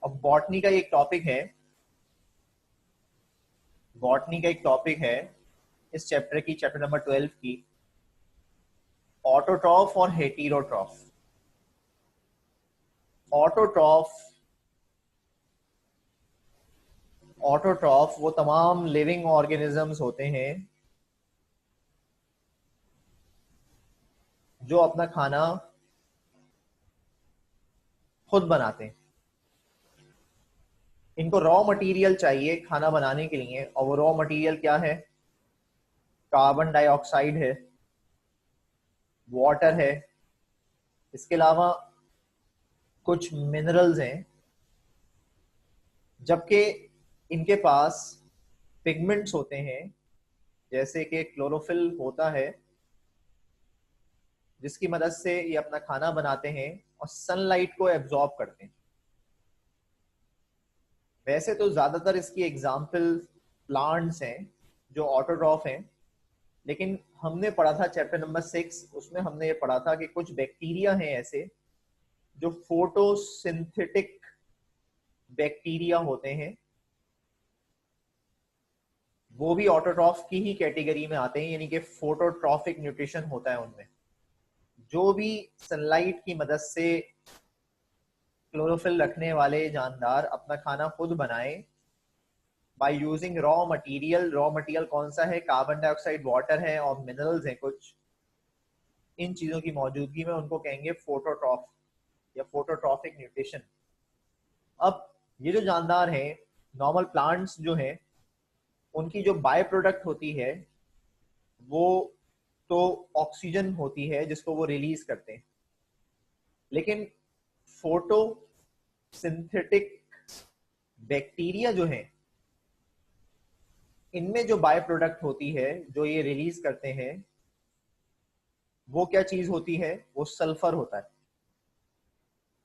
अब बॉटनी का एक टॉपिक है, बॉटनी का एक टॉपिक है इस चैप्टर की, चैप्टर नंबर 12 की, ऑटोट्रॉफ और हेटेरोट्रॉफ। ऑटोट्रॉफ, ऑटोट्रॉफ वो तमाम लिविंग ऑर्गेनिजम्स होते हैं जो अपना खाना खुद बनाते हैं। इनको रॉ मटेरियल चाहिए खाना बनाने के लिए, और वो रॉ मटेरियल क्या है? कार्बन डाइऑक्साइड है, वाटर है, इसके अलावा कुछ मिनरल्स हैं, जबकि इनके पास पिगमेंट्स होते हैं, जैसे कि क्लोरोफिल होता है जिसकी मदद से ये अपना खाना बनाते हैं और सनलाइट को एब्जॉर्ब करते हैं। वैसे तो ज्यादातर इसकी एग्जाम्पल प्लांट्स हैं जो ऑटोट्रॉफ हैं, लेकिन हमने पढ़ा था चैप्टर नंबर 6, उसमें हमने ये पढ़ा था कि कुछ बैक्टीरिया हैं ऐसे जो फोटोसिंथेटिक बैक्टीरिया होते हैं, वो भी ऑटोट्रॉफ की ही कैटेगरी में आते हैं, यानी कि फोटोट्रॉफिक न्यूट्रिशन होता है उनमें। जो भी सनलाइट की मदद से क्लोरोफिल रखने वाले जानदार अपना खाना खुद बनाए by using raw material. Raw material कौन सा है? कार्बन डाइऑक्साइड, वाटर है और मिनरल्स हैं कुछ। इन चीजों की मौजूदगी में उनको कहेंगे फोटोट्रॉफ या फोटोट्रॉफिक न्यूट्रिशन। अब ये जो जानदार हैं, नॉर्मल प्लांट्स जो हैं, उनकी जो बाय प्रोडक्ट होती है वो तो ऑक्सीजन होती है जिसको वो रिलीज करते हैं, लेकिन फोटो सिंथेटिक बैक्टीरिया जो हैं, इनमें जो बाय प्रोडक्ट होती है जो ये रिलीज करते हैं, वो क्या चीज होती है? वो सल्फर होता है।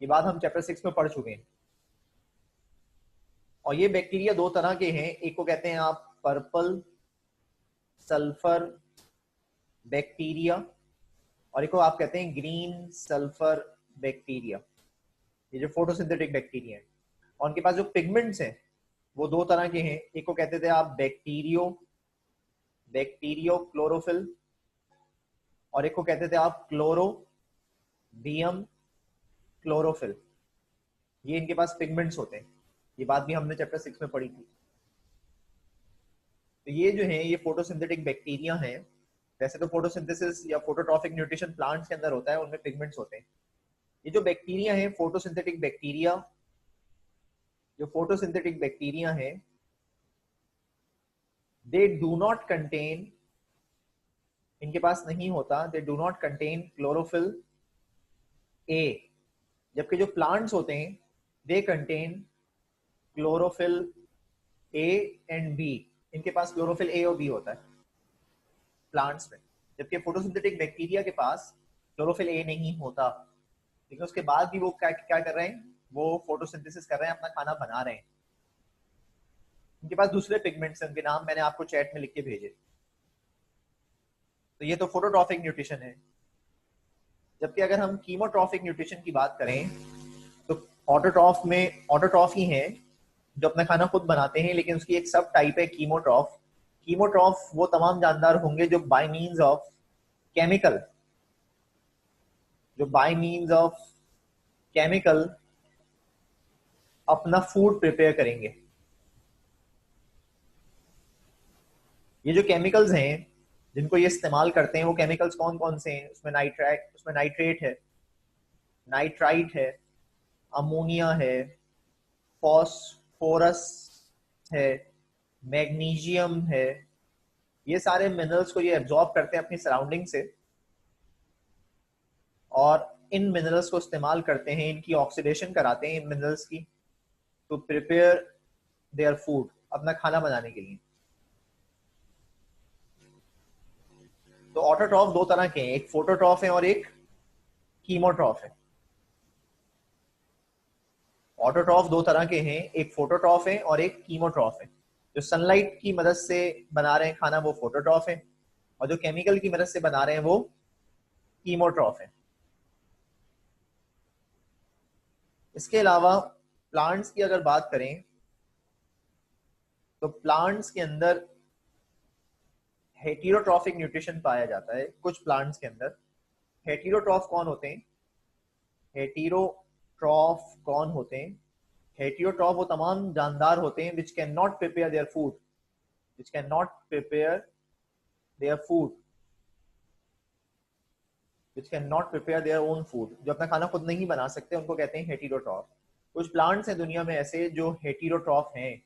ये बात हम चैप्टर 6 में पढ़ चुके हैं। और ये बैक्टीरिया दो तरह के हैं, एक को कहते हैं आप पर्पल सल्फर बैक्टीरिया, और एक को आप कहते हैं ग्रीन सल्फर बैक्टीरिया। ये जो फोटोसिंथेटिक बैक्टीरिया है, और उनके पास जो पिगमेंट्स हैं वो दो तरह के हैं। एक को कहते थे आप बैक्टीरियो क्लोरोफिल, और एक को कहते थे आप क्लोरोबियम क्लोरोफिल। ये इनके पास पिगमेंट्स होते हैं, ये बात भी हमने चैप्टर 6 में पढ़ी थी। तो ये जो है ये फोटोसिंथेटिक बैक्टीरिया हैं। वैसे तो फोटोसिंथेसिस या फोटोट्रॉफिक न्यूट्रिशन प्लांट्स के अंदर होता है, उनमें पिगमेंट्स होते हैं। ये जो बैक्टीरिया है फोटोसिंथेटिक बैक्टीरिया, जो फोटोसिंथेटिक बैक्टीरिया है, दे डू नॉट कंटेन, इनके पास नहीं होता, they do not contain chlorophyll a, जबकि जो प्लांट्स होते हैं they contain chlorophyll a and b. इनके पास क्लोरोफिल ए और बी होता है प्लांट्स में, जबकि फोटोसिंथेटिक बैक्टीरिया के पास क्लोरोफिल ए नहीं होता। लेकिन उसके बाद भी वो क्या क्या कर रहे हैं? वो फोटोसिंथेसिस कर रहे हैं, अपना खाना बना रहे हैं। इनके पास दूसरे पिगमेंट्स हैं, उनके नाम मैंने आपको चैट में लिख के भेजे। तो ये तो फोटोट्रॉफिक न्यूट्रिशन है। जबकि अगर हम कीमोट्रॉफिक न्यूट्रिशन की बात करें तो ऑटोट्रॉफ में ऑटोट्रॉफ ही हैं जो अपना खाना खुद बनाते हैं, लेकिन उसकी एक सब टाइप है कीमोट्रॉफ। कीमोट्रॉफ वो तमाम जानदार होंगे जो बाय मींस ऑफ केमिकल, जो बाय मींस ऑफ केमिकल अपना फूड प्रिपेयर करेंगे। ये जो केमिकल्स हैं जिनको ये इस्तेमाल करते हैं, वो केमिकल्स कौन कौन से हैं? उसमें नाइट्रेट है, नाइट्राइट है, अमोनिया है, फॉस्फोरस है, मैग्नीशियम है। ये सारे मिनरल्स को ये एब्जॉर्ब करते हैं अपनी सराउंडिंग से, और इन मिनरल्स को इस्तेमाल करते हैं, इनकी ऑक्सीडेशन कराते हैं इन मिनरल्स की, टू प्रिपेयर देयर फूड, अपना खाना बनाने के लिए। तो ऑटोट्रॉफ दो तरह के हैं, एक फोटोट्रॉफ है और एक कीमोट्रॉफ है। ऑटोट्रॉफ दो तरह के हैं, एक फोटोट्रॉफ है और एक कीमोट्रॉफ है। जो सनलाइट की मदद से बना रहे हैं खाना वो फोटोट्रॉफ है, और जो केमिकल की मदद से बना रहे हैं वो कीमोट्रॉफ है। इसके अलावा प्लांट्स की अगर बात करें तो प्लांट्स के अंदर हेटेरोट्रॉफिक न्यूट्रिशन पाया जाता है कुछ प्लांट्स के अंदर। हेटेरोट्रॉफ कौन होते हैं? हेटेरोट्रॉफ कौन होते हैं? हेटेरोट्रॉफ वो तमाम जानदार होते हैं which can not prepare their food, which can not prepare their food, which can not prepare their own food, जो अपना खाना खुद नहीं बना सकते, उनको कहते हैं हेटेरोट्रॉफ। कुछ प्लांट्स हैं दुनिया में ऐसे जो हेटेरोट्रॉफ हैं,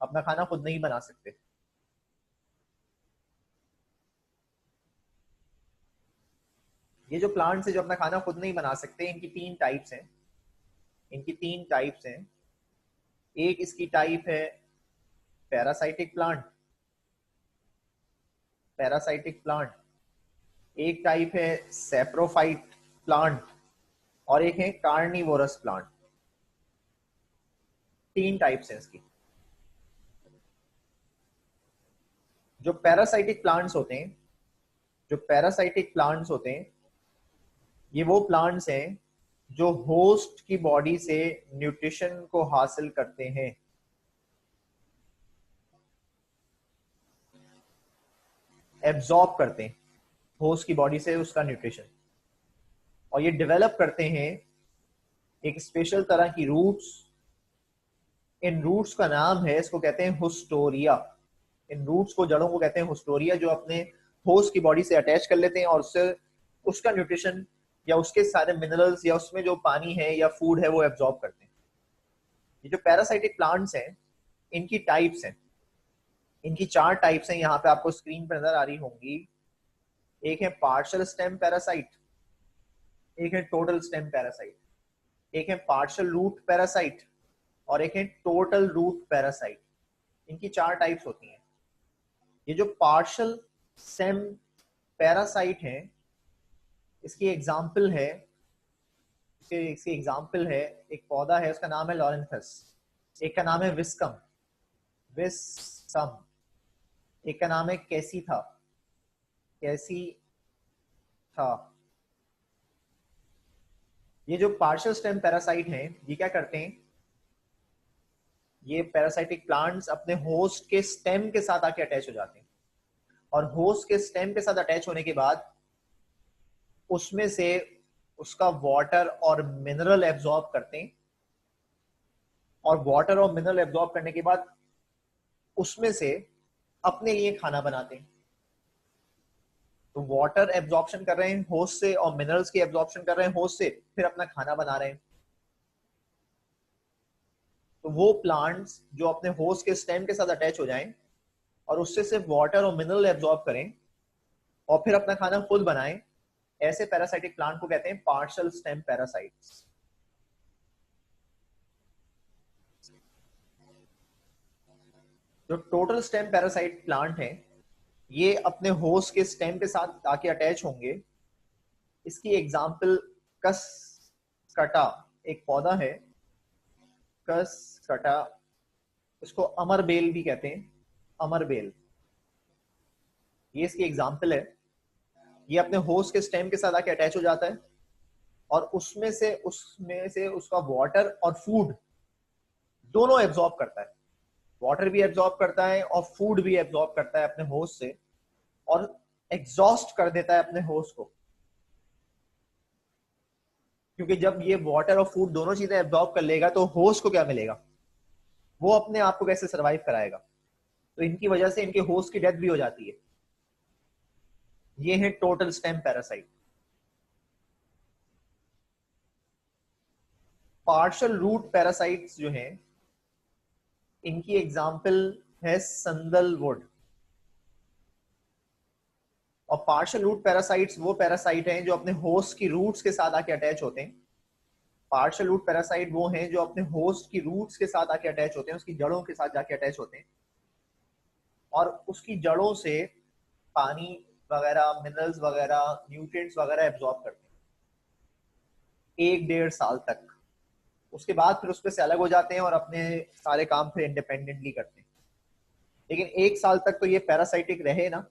अपना खाना खुद नहीं बना सकते। ये जो प्लांट्स है जो अपना खाना खुद नहीं बना सकते, इनकी तीन टाइप्स हैं। इनकी तीन टाइप्स हैं। एक इसकी टाइप है पैरासाइटिक प्लांट, पैरासाइटिक प्लांट। एक टाइप है सैप्रोफाइट प्लांट और एक है कार्निवोरस प्लांट। तीन टाइप्स हैं इसकी। जो पैरासाइटिक प्लांट्स होते हैं, जो पैरासाइटिक प्लांट्स होते हैं, ये वो प्लांट्स हैं जो होस्ट की बॉडी से न्यूट्रिशन को हासिल करते हैं। एब्जॉर्ब करते हैं होस्ट की बॉडी से उसका न्यूट्रिशन, और ये डेवलप करते हैं एक स्पेशल तरह की रूट्स। इन रूट्स का नाम है, इसको कहते हैं हुस्टोरिया। इन रूट्स को, जड़ों को कहते हैं हुस्टोरिया, जो अपने होस्ट की बॉडी से अटैच कर लेते हैं और उससे उसका न्यूट्रिशन या उसके सारे मिनरल्स या उसमें जो पानी है या फूड है वो एब्जॉर्ब करते हैं। ये जो पैरासाइटिक प्लांट्स हैं इनकी टाइप्स हैं, इनकी चार टाइप्स हैं, यहाँ पे आपको स्क्रीन पर नजर आ रही होंगी। एक है पार्शियल स्टेम पैरासाइट, एक है टोटल स्टेम पैरासाइट, एक है पार्शियल रूट पैरासाइट और एक है टोटल रूट पैरासाइट। इनकी चार टाइप्स होती हैं। ये जो पार्शियल स्टेम पैरासाइट है, इसकी एग्जाम्पल है, इसकी एग्जाम्पल है एक पौधा है, उसका नाम है लॉरेंथस। एक का नाम है विस्कम, विस्कम। एक का नाम है कैसी था, कैसी था। ये जो पार्शियल स्टेम पैरासाइट हैं, ये क्या करते हैं? ये पैरासाइटिक प्लांट्स अपने होस्ट के स्टेम के साथ आके अटैच हो जाते हैं, और होस्ट के स्टेम के साथ अटैच होने के बाद उसमें से उसका वाटर और मिनरल एब्जॉर्ब करते हैं, और वाटर और मिनरल एब्जॉर्ब करने के बाद उसमें से अपने लिए खाना बनाते हैं। तो वाटर एब्जॉर्प्शन कर रहे हैं होस्ट से और मिनरल्स की एब्जॉर्प्शन कर रहे हैं होस्ट से, फिर अपना खाना बना रहे हैं। तो वो प्लांट्स जो अपने होस्ट के स्टेम के साथ अटैच हो जाएं और उससे सिर्फ वाटर और मिनरल एब्जॉर्ब करें और फिर अपना खाना खुद बनाएं, ऐसे पैरासाइटिक प्लांट को कहते हैं पार्शियल स्टेम पैरासाइट्स। जो टोटल स्टेम पैरासाइट प्लांट हैं, ये अपने होस्ट के स्टेम के साथ आके अटैच होंगे। इसकी एग्जाम्पल कसकटा एक पौधा है, कसकटा, इसको अमर बेल भी कहते हैं, अमर बेल। ये इसकी एग्जाम्पल है। ये अपने होस्ट के स्टेम के साथ आके अटैच हो जाता है और उसमें से उसका वाटर और फूड दोनों एब्जॉर्ब करता है। वाटर भी एब्जॉर्ब करता है और फूड भी एब्जॉर्ब करता है अपने होस्ट से, और एग्जॉस्ट कर देता है अपने होस्ट को। क्योंकि जब ये वाटर और फूड दोनों चीजें एब्जॉर्ब कर लेगा तो होस्ट को क्या मिलेगा? वो अपने आप को कैसे सरवाइव कराएगा? तो इनकी वजह से इनके होस्ट की डेथ भी हो जाती है। ये है total stem parasite. Partial root parasites जो हैं, इनकी एग्जाम्पल है संदलवुड। और पार्शियल रूट पैरासाइट्स वो पैरासाइट हैं जो अपने होस्ट की रूट्स के साथ आके अटैच होते हैं। पार्शियल रूट पैरासाइट वो हैं जो अपने होस्ट की रूट्स के साथ आके अटैच होते हैं, उसकी जड़ों के साथ जाके अटैच होते हैं, और उसकी जड़ों से पानी वगैरह, मिनरल्स वगैरह, न्यूट्रिएंट्स वगैरह एब्जॉर्ब करते हैं 1-1.5 साल तक। उसके बाद फिर उसपे से अलग हो जाते हैं और अपने सारे काम फिर इंडिपेंडेंटली करते हैं। लेकिन 1 साल तक तो ये पैरासाइटिक रहे ना,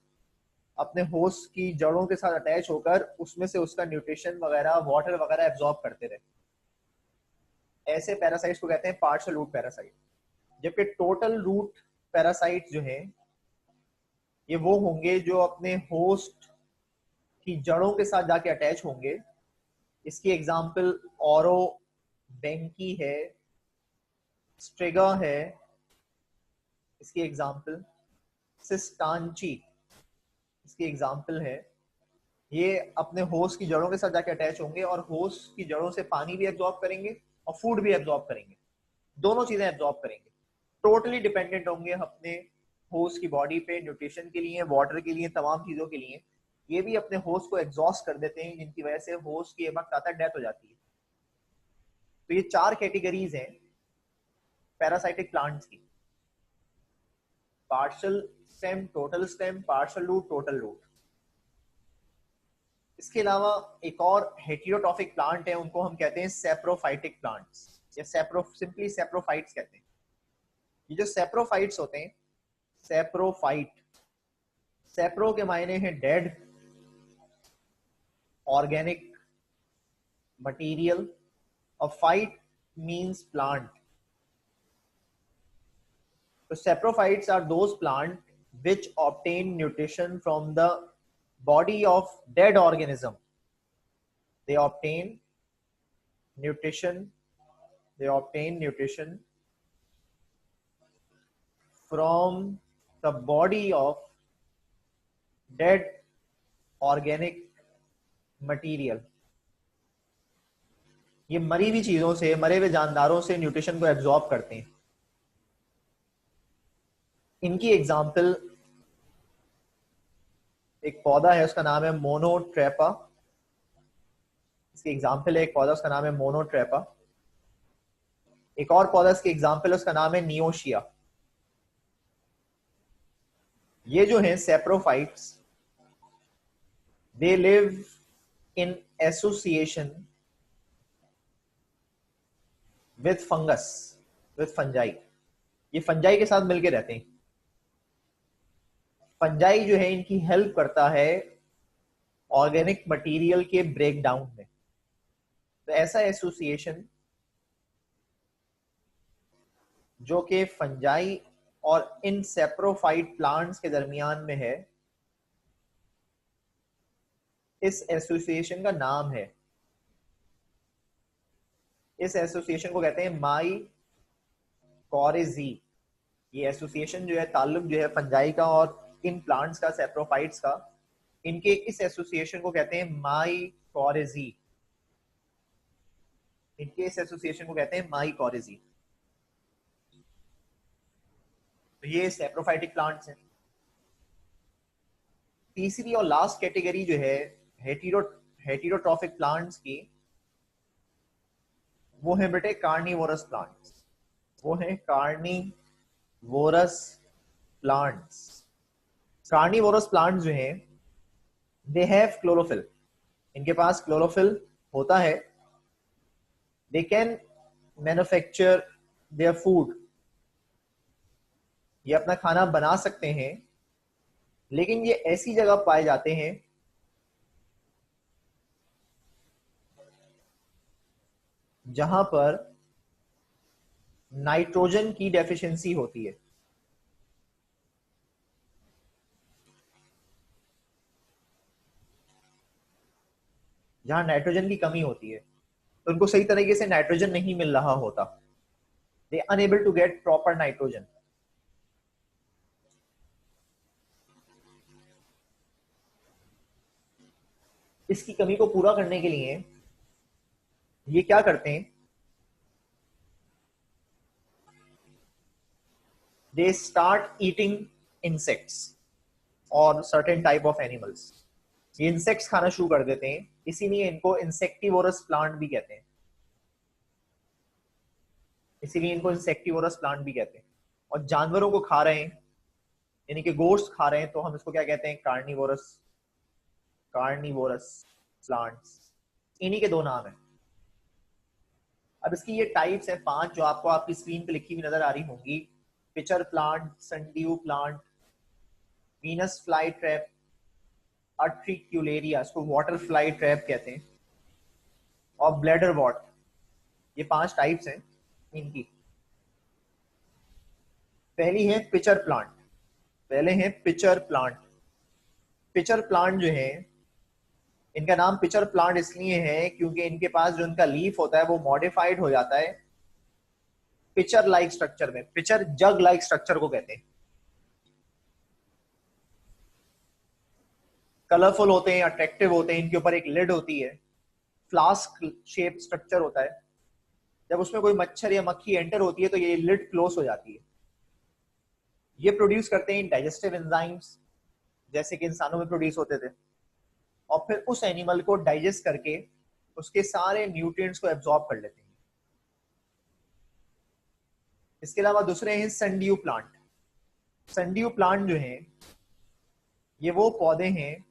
अपने होस्ट की जड़ों के साथ अटैच होकर उसमें से उसका न्यूट्रिशन वगैरह, वाटर वगैरह एब्जॉर्ब करते रहे। ऐसे पैरासाइट्स को कहते हैं पार्शियल रूट पैरासाइट। जबकि टोटल रूट पैरासाइट जो है ये वो होंगे जो अपने होस्ट की जड़ों के साथ जाके अटैच होंगे। इसकी एग्जांपल औरो बेंकी है, स्ट्रिगा है, इसकी एग्जांपल सिस्टांची इसकी एग्जांपल है। ये अपने होस्ट की जड़ों के साथ जाके अटैच होंगे और होस्ट की जड़ों से पानी भी एब्जॉर्ब करेंगे और फूड भी एब्जॉर्ब करेंगे, दोनों चीजें एब्जॉर्ब करेंगे। टोटली डिपेंडेंट होंगे अपने होस्ट की बॉडी पे, न्यूट्रिशन के लिए, वाटर के लिए, तमाम चीजों के लिए। ये भी अपने होस्ट को एग्जॉस्ट कर देते हैं, जिनकी वजह से होस्ट की एक वक्त आता है डेथ हो जाती है। तो ये 4 कैटेगरीज हैं पैरासाइटिक प्लांट्स की: partial stem, total stem, partial root, total root. इसके अलावा एक और हेटेरोट्रॉफिक प्लांट है, उनको हम कहते हैं सेप्रोफाइटिक प्लांट्स या सिंपली सेप्रोफाइट्स कहते हैं। ये जो सेप्रोफाइट्स होते हैं, सेप्रोफाइट, सेप्रो के मायने हैं डेड, ऑर्गेनिक, मटीरियल, और फाइट मीन्स प्लांट। तो saprophytes are those plant which obtain nutrition from the body of dead organism. They obtain nutrition from the body of dead organic material. ये मरी हुई चीजों से, मरे हुए जानदारों से न्यूट्रिशन को एब्जॉर्ब करते हैं। इनकी एग्जाम्पल एक पौधा है, उसका नाम है मोनोट्रेपा। इसकी एग्जाम्पल है एक पौधा, उसका नाम है मोनोट्रेपा। एक और पौधा इसकी एग्जाम्पल है, उसका नाम है नियोशिया। ये जो हैं saprophytes, they live in association with fungus, with fungi. ये फंजाई के साथ मिलके रहते हैं। फंजाई जो है इनकी हेल्प करता है ऑर्गेनिक मटेरियल के ब्रेक डाउन में। तो ऐसा एसोसिएशन जो कि फंजाई और इन सेप्रोफाइट प्लांट्स के दरमियान में है, इस एसोसिएशन का नाम है, इस एसोसिएशन को कहते हैं माइकोरिजी। ये एसोसिएशन जो है, ताल्लुक जो है फंजाई का और इन प्लांट्स का, सेप्रोफाइट्स का, इनके इस एसोसिएशन को कहते हैं माइकोरिजी। इनके इस एसोसिएशन को कहते हैं माइकोरिजी। तो ये सेप्रोफाइटिक प्लांट्स हैं। तीसरी और लास्ट कैटेगरी जो है हेटेरोट्रॉफिक प्लांट्स की, वो है बेटे कार्निवोरस प्लांट्स। वो है कार्निवोरस प्लांट्स। कार्निवोरस प्लांट्स जो हैं, दे हैव क्लोरोफिल। इनके पास क्लोरोफिल होता है। They can manufacture their food. ये अपना खाना बना सकते हैं, लेकिन ये ऐसी जगह पाए जाते हैं जहां पर नाइट्रोजन की डेफिशिएंसी होती है। जहां नाइट्रोजन की कमी होती है, तो उनको सही तरीके से नाइट्रोजन नहीं मिल रहा होता। They unable to get proper nitrogen. इसकी कमी को पूरा करने के लिए ये क्या करते हैं, दे स्टार्ट ईटिंग इंसेक्ट्स और सर्टेन टाइप ऑफ एनिमल्स। ये इंसेक्ट्स खाना शुरू कर देते हैं, इसीलिए इनको इंसेक्टिवोरस प्लांट भी कहते हैं। इसीलिए इनको इंसेक्टिवोरस प्लांट भी कहते हैं। और जानवरों को खा रहे हैं, यानी कि गोश्त खा रहे हैं, तो हम इसको क्या कहते हैं, कार्निवोरस प्लांट्स। इन्हीं के 2 नाम हैं। अब इसकी ये टाइप्स हैं 5, जो आपको आपकी स्क्रीन पे लिखी हुई नजर आ रही होंगी। Pitcher plant, sundew plant, Venus fly trap, utricularia, इसको वाटर फ्लाई ट्रैप कहते हैं, और ब्लैडर वॉट, ये 5 टाइप्स हैं इनकी। पहली है पिचर प्लांट। पहले हैं पिचर प्लांट। पिचर प्लांट जो है, इनका नाम पिचर प्लांट इसलिए है क्योंकि इनके पास जो इनका लीफ होता है वो मॉडिफाइड हो जाता है पिचर लाइक स्ट्रक्चर में। पिचर जग लाइक स्ट्रक्चर को कहते हैं। कलरफुल होते हैं, अट्रैक्टिव होते हैं, इनके ऊपर एक लिड होती है, फ्लास्क शेप स्ट्रक्चर होता है। जब उसमें कोई मच्छर या मक्खी एंटर होती है तो ये लिड क्लोज हो जाती है। ये प्रोड्यूस करते हैं डाइजेस्टिव एंजाइम्स, जैसे कि इंसानों में प्रोड्यूस होते थे, और फिर उस एनिमल को डाइजेस्ट करके उसके सारे न्यूट्रिएंट्स को एब्जॉर्ब कर लेते हैं। इसके अलावा दूसरे हैं सनड्यू प्लांट। सनड्यू प्लांट जो है ये वो पौधे हैं,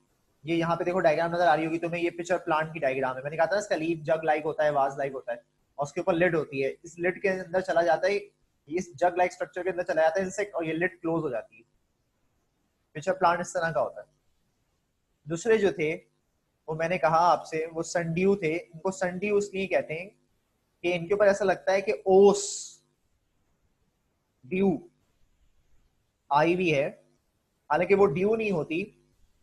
ये यहाँ पे देखो डायग्राम नजर आ रही होगी तुम्हें, ये पिक्चर प्लांट की डायग्राम है। मैंने कहा था इसका लीफ जग लाइक होता है, वाज लाइक होता है, और उसके ऊपर लिड होती है। इस लिड के अंदर चला जाता है, इस जग लाइक स्ट्रक्चर के अंदर चला जाता है इंसेक्ट, और ये लिड क्लोज हो जाती है। पिक्चर प्लांट इस तरह का होता है। दूसरे जो थे वो मैंने कहा आपसे, वो सनड्यू थे। इनको सनड्यू इसलिए कहते हैं कि इनके ऊपर ऐसा लगता है कि ओस ड्यू आई हुई है, हालांकि वो ड्यू नहीं होती।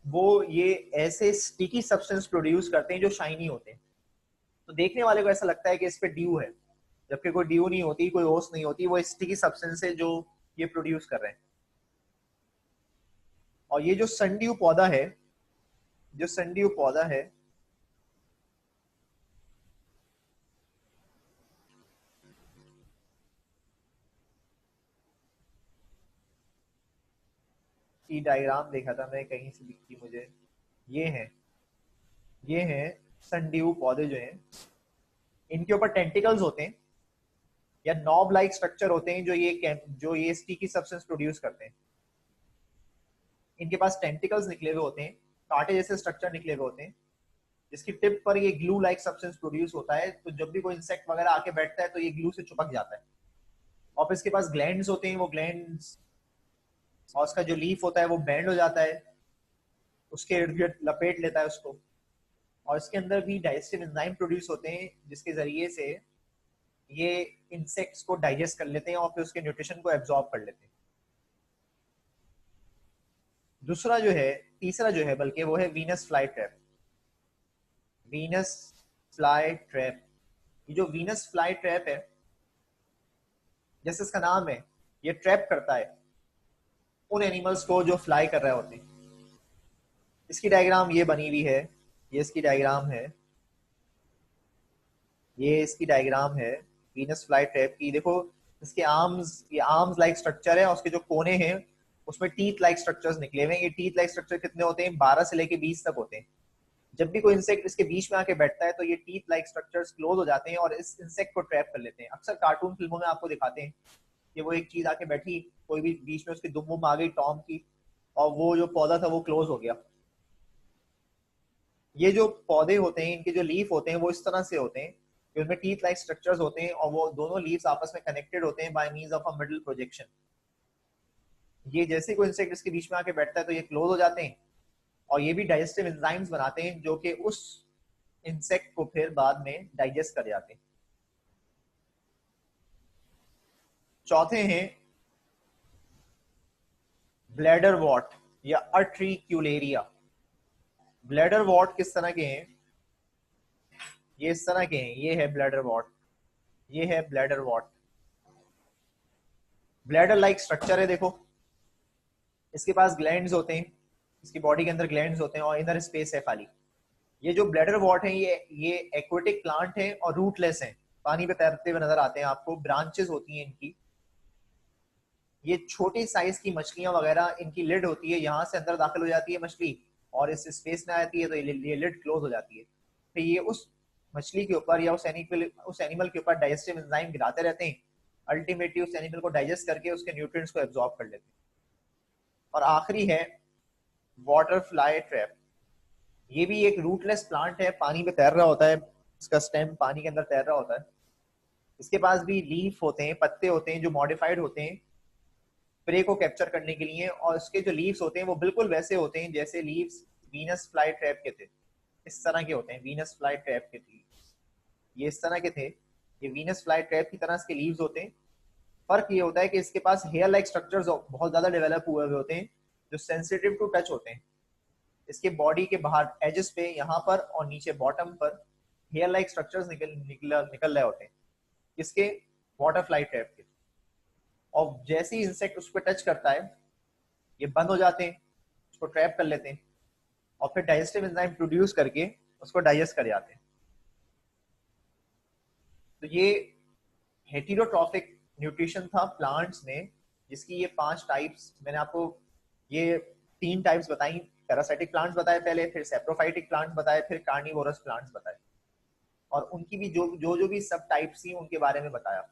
वो ये ऐसे स्टिकी सब्सटेंस प्रोड्यूस करते हैं जो शाइनी होते हैं, तो देखने वाले को ऐसा लगता है कि इस पे ड्यू है, जबकि कोई ड्यू नहीं होती, कोई ओस नहीं होती। वो स्टिकी सब्सटेंस है जो ये प्रोड्यूस कर रहे हैं। और ये जो सनड्यू पौधा है, जो सनड्यू पौधा है, की डायग्राम देखा था मैं कहीं से, दिखी मुझे। ये हैं सनड्यू पौधे जो हैं, इनके ऊपर टेंटिकल्स होते हैं या नॉब लाइक स्ट्रक्चर होते हैं जो ये स्टिकी सब्सटेंस प्रोड्यूस करते हैं। इनके पास टेंटिकल्स निकले हुए होते हैं, कांटे जैसे स्ट्रक्चर निकले हुए होते हैं, जिसकी टिप पर ये ग्लू लाइक सब्सटेंस प्रोड्यूस होता है। तो जब भी कोई इंसेक्ट वगैरह आके बैठता है तो ये ग्लू से चिपक जाता है। और फिर इसके पास ग्लैंड्स होते हैं, वो ग्लैंड्स और उसका जो लीफ होता है वो बेंड हो जाता है, उसके इर्द गिर्द लपेट लेता है उसको। और इसके अंदर भी डाइजेस्टिव एंजाइम प्रोड्यूस होते हैं जिसके जरिए से ये इंसेक्ट्स को डाइजेस्ट कर लेते हैं और फिर उसके न्यूट्रिशन को एब्जॉर्ब कर लेते हैं। दूसरा जो है, तीसरा जो है बल्कि, वो है Venus fly trap. Venus fly trap, ये जो वीनस फ्लाई ट्रैप है, जैसे इसका नाम है, ये ट्रैप करता है उन एनिमल्स को जो फ्लाई कर रहे होते हैं। इसकी डायग्राम ये बनी हुई है, ये इसकी डायग्राम है, ये इसकी डायग्राम है वीनस फ्लाई ट्रैप की। देखो इसके आर्म्स, ये आर्म्स लाइक स्ट्रक्चर है, और उसके जो कोने हैं उसमें टीथ लाइक स्ट्रक्चर्स निकले हुए हैं। ये टीथ लाइक स्ट्रक्चर कितने होते हैं? 12 से लेके 20 तक होते हैं। जब भी कोई इंसेक्ट इसके बीच में आके बैठता है तो ये टीथ लाइक स्ट्रक्चर्स क्लोज हो जाते हैं और इस इंसेक्ट को ट्रैप कर लेते हैं। अक्सर कार्टून फिल्मों में आपको दिखाते हैं कि वो एक चीज आके बैठी, कोई भी बीच में उसकी दुम वुम आ गई टॉम की, और वो जो पौधा था वो क्लोज हो गया। ये जो पौधे होते हैं, इनके जो लीफ होते हैं वो इस तरह से होते हैं कि उनमें टीथ लाइक स्ट्रक्चर्स होते हैं, और वो दोनों लीव्स आपस में कनेक्टेड होते हैं by means of a middle projection. ये जैसे कोई इंसेक्ट इसके बीच में आके बैठता है तो ये क्लोज हो जाते हैं, और ये भी डाइजेस्टिव एंजाइम्स बनाते हैं जो कि उस इंसेक्ट को फिर बाद में डाइजेस्ट कर जाते हैं। चौथे हैं ब्लैडर वॉट या अट्रिक्यूलेरिया। ब्लैडर वॉट किस तरह के हैं? ये इस तरह के हैं, ये है ब्लैडर वॉट, ये है bladder what. Bladder like structure है, देखो इसके पास ग्लैंड्स होते हैं, इसकी बॉडी के अंदर ग्लैंड्स होते हैं और इधर स्पेस है खाली। ये जो ब्लैडर वॉट है ये एक्वेटिक प्लांट है और रूटलेस है, पानी पे तैरते हुए नजर आते हैं आपको, ब्रांचेस होती हैं इनकी। ये छोटी साइज की मछलियां वगैरह, इनकी लिड होती है, यहाँ से अंदर दाखिल हो जाती है मछली और इस स्पेस में आती है तो ये लिड क्लोज हो जाती है। तो ये उस मछली के ऊपर या उस एनिमल के ऊपर डाइजेस्टिव एंजाइम गिराते रहते हैं, अल्टीमेटली उस एनिमल को डाइजेस्ट करके उसके न्यूट्रिएंट्स को एब्जॉर्ब कर लेते हैं। और आखिरी है वाटर फ्लाई ट्रैप। ये भी एक रूटलेस प्लांट है, पानी में तैर रहा होता है, इसका स्टेम पानी के अंदर तैर रहा होता है। इसके पास भी लीफ होते हैं, पत्ते होते हैं जो मॉडिफाइड होते हैं प्रे को कैप्चर करने के लिए, और इसके जो लीव्स होते हैं वो बिल्कुल वैसे होते हैं जैसे लीव्स वीनस फ्लाई ट्रैप के थे। इस तरह के होते हैं वीनस फ्लाई ट्रैप के लीव्स, ये इस तरह के थे। ये वीनस फ्लाई ट्रैप की तरह इसके लीव्स होते हैं। फर्क ये होता है कि इसके पास हेयर लाइक स्ट्रक्चर्स बहुत ज्यादा डेवलप हुए हुए होते हैं जो सेंसिटिव टू टच होते हैं। इसके बॉडी के बाहर एजेस पे यहाँ पर और नीचे बॉटम पर हेयर लाइक स्ट्रक्चर्स निकल रहे होते हैं इसके वाटर फ्लाई ट्रैप के। और जैसे ही इंसेक्ट उस पर टच करता है ये बंद हो जाते हैं, उसको ट्रैप कर लेते हैं और फिर डाइजेस्टिव एंजाइम प्रोड्यूस करके उसको डाइजेस्ट कर जाते हैं। तो ये हेटेरोट्रॉफिक न्यूट्रिशन था प्लांट्स में, जिसकी ये 5 टाइप्स मैंने आपको, ये 3 टाइप्स बताई। पैरासाइटिक प्लांट्स बताए पहले, फिर सेप्रोफाइटिक प्लांट्स बताए, फिर कार्निवोरस प्लांट्स बताए, और उनकी भी जो भी सब टाइप्स थी उनके बारे में बताया।